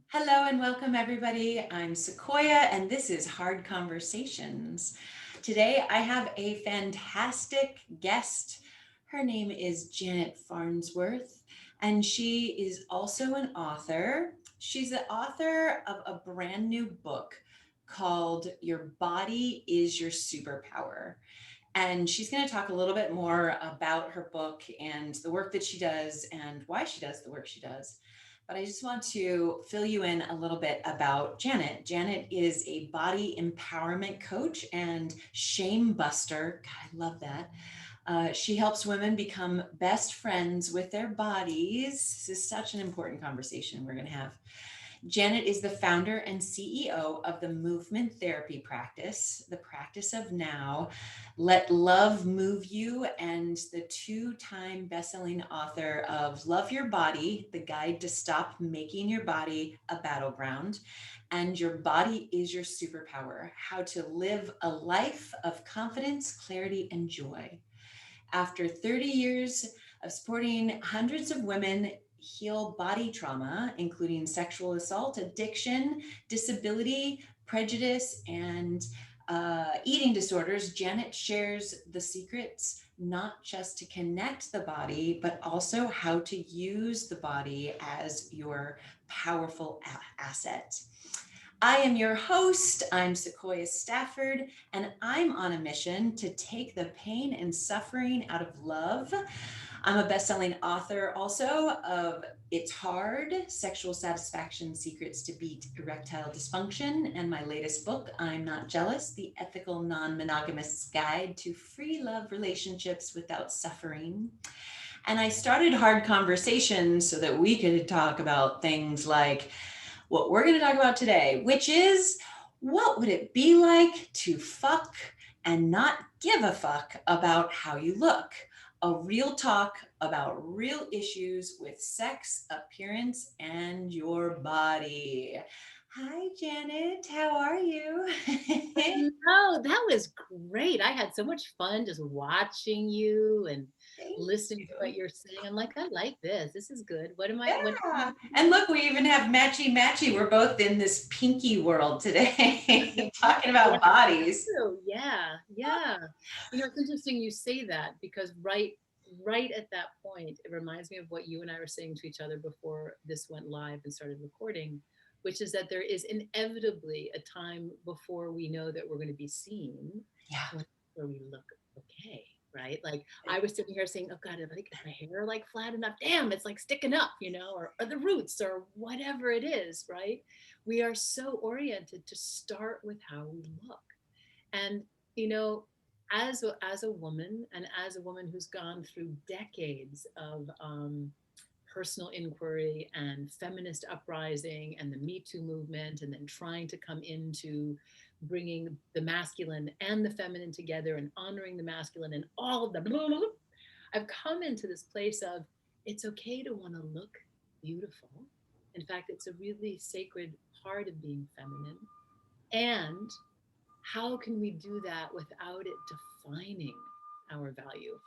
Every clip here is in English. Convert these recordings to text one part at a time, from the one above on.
Hello and welcome everybody. I'm Sequoia and this is Hard Conversations. Today I have a fantastic guest. Her name is Janet Farnsworth and she is also an author. She's the author of a brand new book called Your Body is Your Superpower. And she's going to talk a little bit more about her book and the work that she does and why she does the work she does. But I just want to fill you in a little bit about Janet. Janet is a body empowerment coach and shame buster. God, I love that. She helps women become best friends with their bodies. This is such an important conversation we're going to have. Janet is the founder and CEO of the movement therapy practice, the practice of now, Let Love Move You, and the two-time best-selling author of Love Your Body, The Guide to Stop Making Your Body a Battleground, and Your Body is Your Superpower, How to Live a Life of Confidence, Clarity, and Joy. After 30 years of supporting hundreds of women heal body trauma, including sexual assault, addiction, disability, prejudice, and eating disorders, Janet shares the secrets not just to connect the body, but also how to use the body as your powerful asset. I am your host. I'm Sequoia Stafford, and I'm on a mission to take the pain and suffering out of love. I'm a best-selling author also of It's Hard, Sexual Satisfaction Secrets to Beat Erectile Dysfunction, and my latest book, I'm Not Jealous, The Ethical Non-Monogamous Guide to Free Love Relationships Without Suffering. And I started Hard Conversations so that we could talk about things like what we're going to talk about today, which is what would it be like to fuck and not give a fuck about how you look? A real talk about real issues with sex, appearance, and your body. Hi, Janet. How are you? No, that was great. I had so much fun just watching you and Thank listening to what you. you're saying. I'm like, I like this. This is good. What Yeah. And look, we even have matchy matchy. We're both in this pinky world today, talking yeah, about bodies. true. Yeah, yeah. It's interesting you say that because right at that point, it reminds me of what you and I were saying to each other before this went live and started recording, which is that there is inevitably a time before we know that we're going to be seen Yeah. where we look okay, right? Like I was sitting here saying, oh God, like, is my hair like flat enough? Damn, it's like sticking up, or the roots or whatever it is, right? We are so oriented to start with how we look. And, you know, as a woman and as a woman who's gone through decades of personal inquiry and feminist uprising and the Me Too movement, and then trying to come into bringing the masculine and the feminine together and honoring the masculine and all of the blah, blah, blah. I've come into this place of it's okay to want to look beautiful. In fact, it's a really sacred part of being feminine. And how can we do that without it defining our value?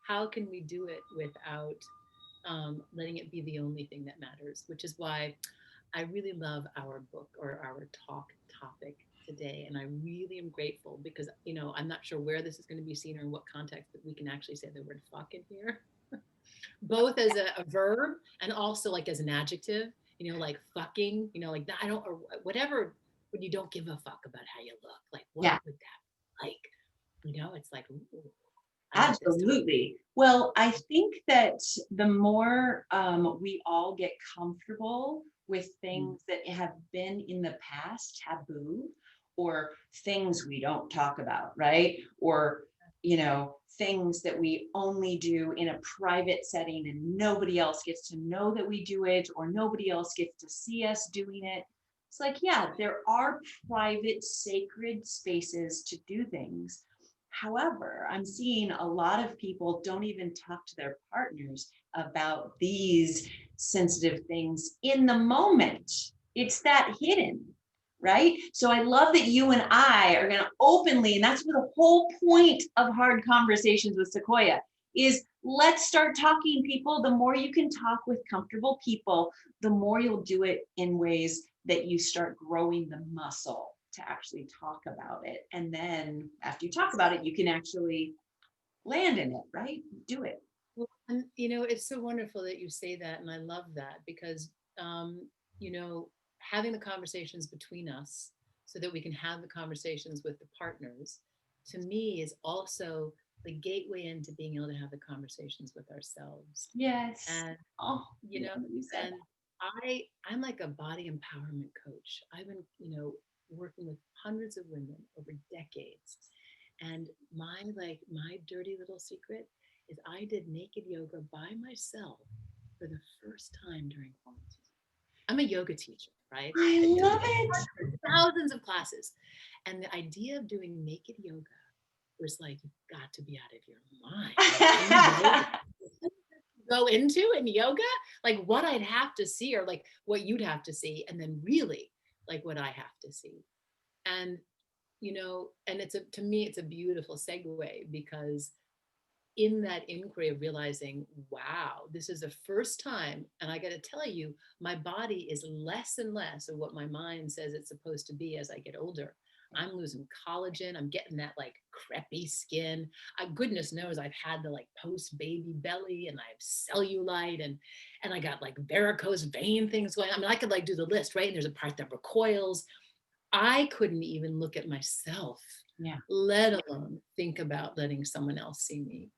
How can we do it without letting it be the only thing that matters? Which is why I really love our book or our talk topic today. And I really am grateful because, I'm not sure where this is going to be seen or in what context, but we can actually say the word fuck in here, both as a verb and also like as an adjective, like fucking, like I don't, or whatever, when you don't give a fuck about how you look, like what Yeah. would that be like? It's like, ooh, I love this. Absolutely. Well, I think that the more we all get comfortable with Mm. things that have been in the past taboo, or things we don't talk about, right? Or, things that we only do in a private setting and nobody else gets to know that we do it, or nobody else gets to see us doing it. It's like, yeah, there are private, sacred spaces to do things. However, I'm seeing a lot of people don't even talk to their partners about these sensitive things in the moment. It's that hidden, right? So I love that you and I are going to openly, and that's what the whole point of Hard Conversations with Sequoia is, let's start talking, people. The more you can talk with comfortable people, the more you'll do it in ways that you start growing the muscle to actually talk about it. And then after you talk about it, you can actually land in it, right? Do it. Well, and you know, it's so wonderful that you say that, and I love that because you know, having the conversations between us so that we can have the conversations with the partners, to me, is also the gateway into being able to have the conversations with ourselves. Yes. And Oh, you I know, love that you said and I'm like a body empowerment coach. I've been, you know, working with hundreds of women over decades. And my dirty little secret is I did naked yoga by myself for the first time during quarantine. I'm a yoga teacher, right? that. I I took love it. thousands of classes. And the idea of doing naked yoga was like, you've got to be out of your mind. Like, do you know go into in yoga, like what I'd have to see or like what you'd have to see, and then really like what I have to see. And you know, and it's a to me it's a beautiful segue because in that inquiry of realizing, wow, this is the first time, and I got to tell you, my body is less and less of what my mind says it's supposed to be as I get older. I'm losing collagen. I'm getting that like crepey skin. Goodness knows I've had the like post baby belly, and I have cellulite, and I got like varicose vein things going. I mean, I could like do the list, right? And there's a part that recoils. I couldn't even look at myself, Yeah. let alone think about letting someone else see me.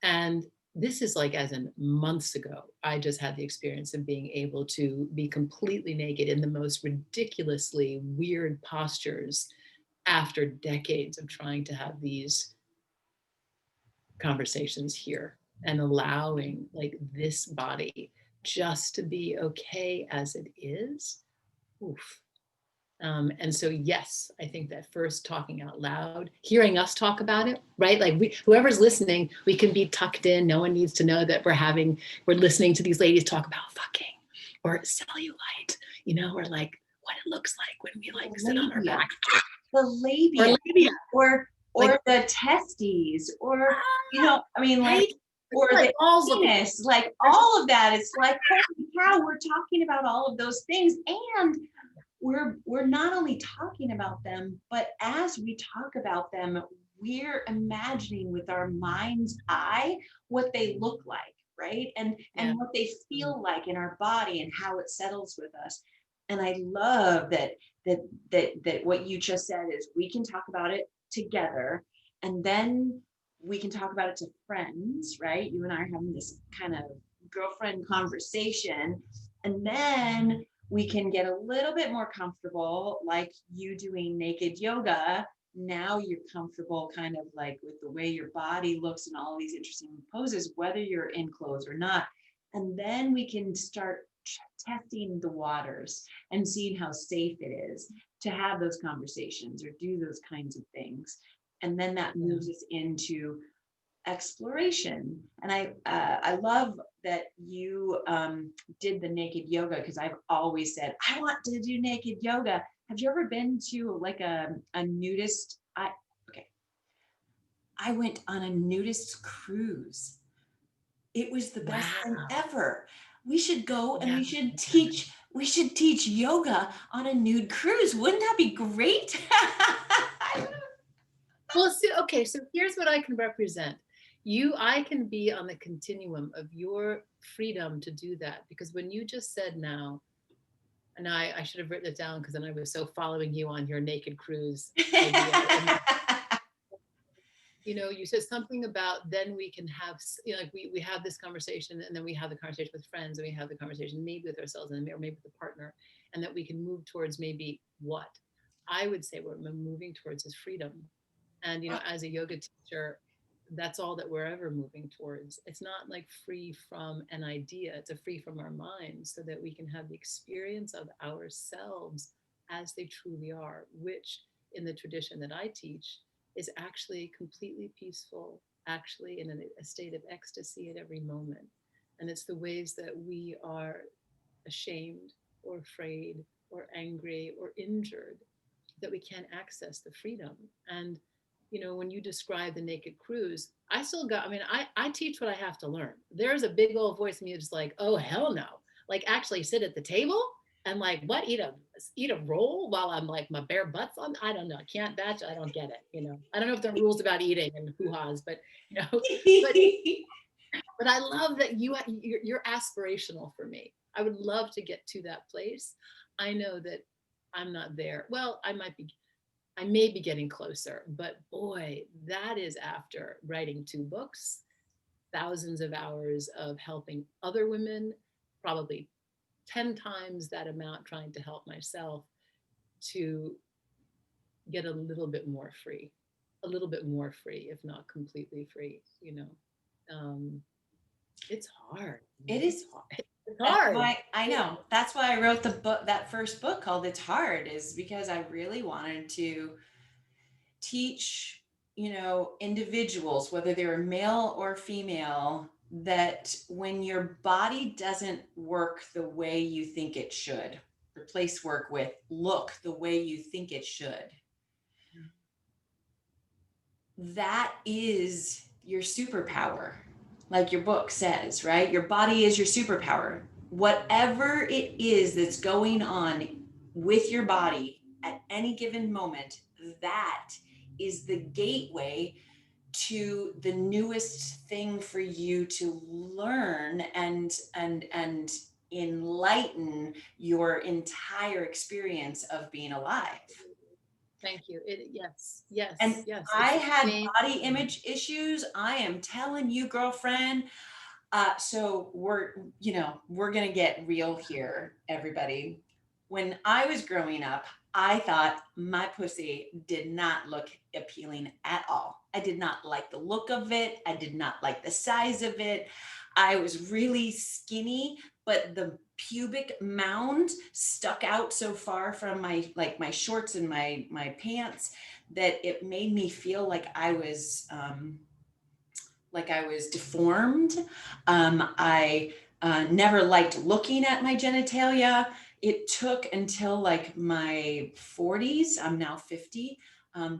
And this is like as in months ago, I just had the experience of being able to be completely naked in the most ridiculously weird postures after decades of trying to have these conversations here and allowing like this body just to be okay as it is. Oof. And so, yes, I think that first talking out loud, hearing us talk about it, right? Like whoever's listening, we can be tucked in. No one needs to know that we're listening to these ladies talk about fucking or cellulite, you know, or like what it looks like when we like sit on our Labia. back The or labia. labia, Or like, the testes, or I mean, like, right? or Like the balls look like penis, like all of that. It's like, holy cow, we're talking about all of those things, and we're not only talking about them, but as we talk about them, we're imagining with our mind's eye what they look like, right? yeah. And what they feel like in our body and how it settles with us. And I love that what you just said is we can talk about it together, and then we can talk about it to friends, right? You and I are having this kind of girlfriend conversation, and then we can get a little bit more comfortable, like you doing naked yoga. Now you're comfortable kind of like with the way your body looks and all these interesting poses, whether you're in clothes or not. And then we can start testing the waters and seeing how safe it is to have those conversations or do those kinds of things. And then that Yeah. moves us into exploration. And I love that you did the naked yoga, because I've always said I want to do naked yoga. Have you ever been to like a nudist? Okay, I went on a nudist cruise. It was the best thing Wow. ever. We should go and Yeah. we should teach yoga on a nude cruise. Wouldn't that be great? Well, see, okay, so here's what I can represent. I can be on the continuum of your freedom to do that. Because when you just said now, and I should have written it down because then I was so following you on your naked cruise idea. And you know, you said something about then we can have, you know, like we have this conversation, and then we have the conversation with friends, and we have the conversation maybe with ourselves, and or maybe with a partner, and that we can move towards maybe what I would say we're moving towards is freedom. And you know, as a yoga teacher, that's all that we're ever moving towards. It's not like free from an idea, it's a free from our minds, so that we can have the experience of ourselves as they truly are, which in the tradition that I teach is actually completely peaceful, actually in a state of ecstasy at every moment. And it's the ways that we are ashamed or afraid or angry or injured that we can't access the freedom. And you know, when you describe the naked cruise, I still got, I mean, I teach what I have to learn. There's a big old voice in me that's like, oh, hell no. Like actually sit at the table and like, what, eat a roll while I'm like my bare butts on? I don't know. I can't batch. I don't get it. I don't know if there are rules about eating and hoo-has, but, but, but I love that you're aspirational for me. I would love to get to that place. I know that I'm not there. Well, I may be getting closer, but boy, that is after writing 2 books, thousands of hours of helping other women, probably 10 times that amount trying to help myself to get a little bit more free, if not completely free. Um, it's hard. It It's is. hard. It's That's hard. why I know. That's why I wrote the book, that first book called It's Hard, is because I really wanted to teach, individuals, whether they're male or female, that when your body doesn't work the way you think it should, replace work with look the way you think it should, that is your superpower. Like your book says, right? Your body is your superpower. Whatever it is that's going on with your body at any given moment, that is the gateway to the newest thing for you to learn and enlighten your entire experience of being alive. Thank you. Yes, And yes, yes. I It's the had same. body image issues. I am telling you, girlfriend. So we're gonna get real here, everybody. When I was growing up, I thought my pussy did not look appealing at all. I did not like the look of it. I did not like the size of it. I was really skinny, but the pubic mound stuck out so far from my shorts and my pants that it made me feel like I was deformed. I never liked looking at my genitalia. It took until like my 40s, I'm now 50,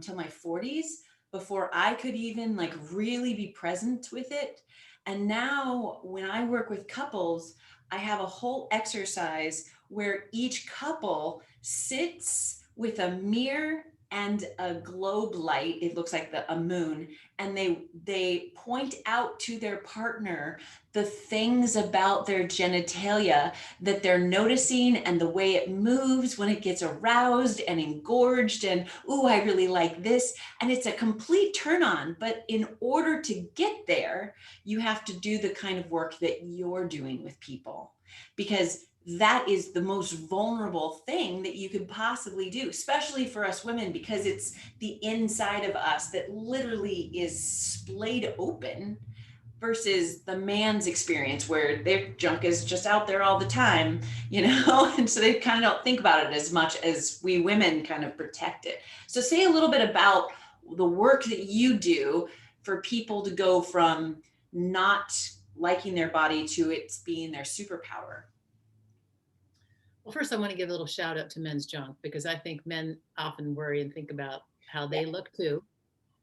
till my 40s before I could even like really be present with it. And now when I work with couples, I have a whole exercise where each couple sits with a mirror and a globe light. It looks like a moon, and they point out to their partner the things about their genitalia that they're noticing and the way it moves when it gets aroused and engorged, and ooh, I really like this. And it's a complete turn on, but in order to get there, you have to do the kind of work that you're doing with people, because that is the most vulnerable thing that you could possibly do, especially for us women, because it's the inside of us that literally is splayed open versus the man's experience where their junk is just out there all the time. And so they kind of don't think about it as much as we women kind of protect it. So say a little bit about the work that you do for people to go from not liking their body to it being their superpower. Well, first, I want to give a little shout out to men's junk because I think men often worry and think about how Yeah. they look too.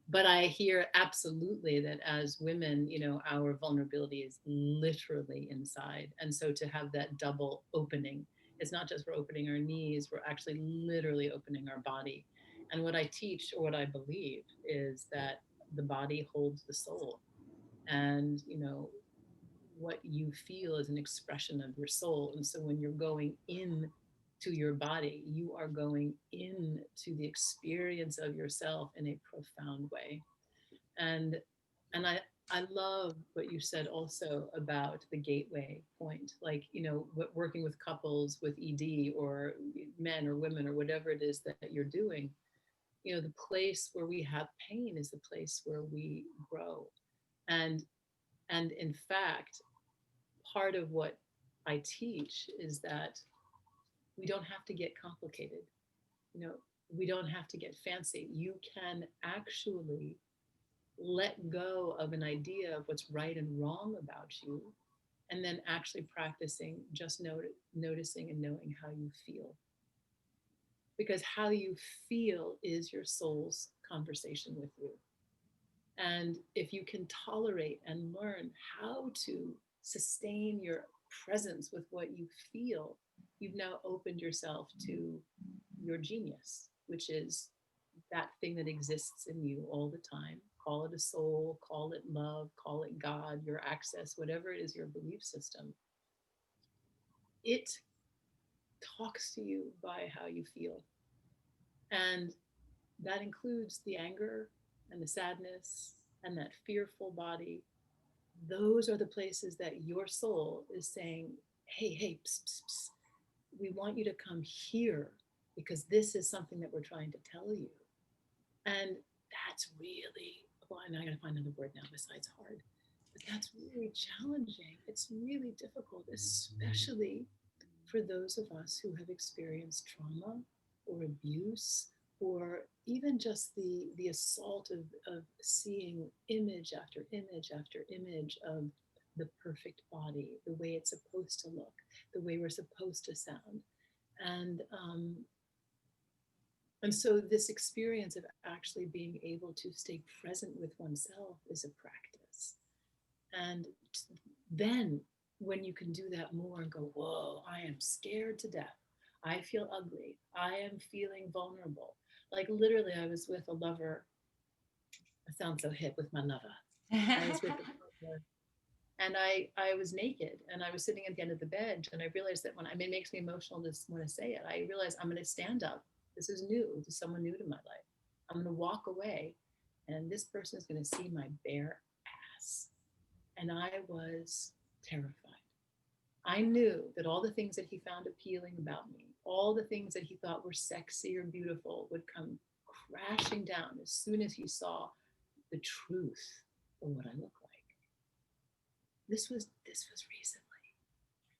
But I hear absolutely that as women, our vulnerability is literally inside. And so to have that double opening, it's not just we're opening our knees, we're actually literally opening our body. And what I teach or what I believe is that the body holds the soul. And, what you feel is an expression of your soul. And so when you're going in to your body, you are going in to the experience of yourself in a profound way. And and I love what you said also about the gateway point, like working with couples with ED or men or women or whatever it is that you're doing. The place where we have pain is the place where we grow. And and in fact, part of what I teach is that we don't have to get complicated. You know, we don't have to get fancy. You can actually let go of an idea of what's right and wrong about you, and then actually practicing just noticing and knowing how you feel. Because how you feel is your soul's conversation with you. And if you can tolerate and learn how to sustain your presence with what you feel, you've now opened yourself to your genius, which is that thing that exists in you all the time. Call it a soul, call it love, call it God, your access, whatever it is, your belief system. It talks to you by how you feel. And that includes the anger and the sadness and that fearful body. Those are the places that your soul is saying, hey, hey, psst, psst, psst. We want you to come here because this is something that we're trying to tell you. And that's really, well, and I got to find another word now besides hard, but that's really challenging. It's really difficult, especially for those of us who have experienced trauma or abuse or even just the assault of seeing image after image after image of the perfect body, the way it's supposed to look, the way we're supposed to sound. And and so, this experience of actually being able to stay present with oneself is a practice. And then, when you can do that more and go, whoa, I am scared to death. I feel ugly. I am feeling vulnerable. Like, literally, I was with a lover. I sound so hip with my lover. I was with a lover and I was naked and I was sitting at the end of the bed and I realized that when I mean, it makes me emotional to want to say it. I realized I'm going to stand up. This is new. This is someone new to my life. I'm going to walk away and this person is going to see my bare ass. And I was terrified. I knew that all the things that he found appealing about me, all the things that he thought were sexy or beautiful would come crashing down as soon as he saw the truth of what I look like. This was recently.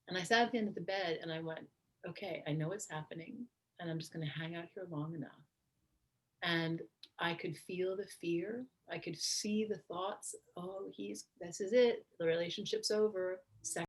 And I sat at the end of the bed and I went, okay, I know it's happening and I'm just going to hang out here long enough. And I could feel the fear. I could see the thoughts. Oh, this is it. The relationship's over.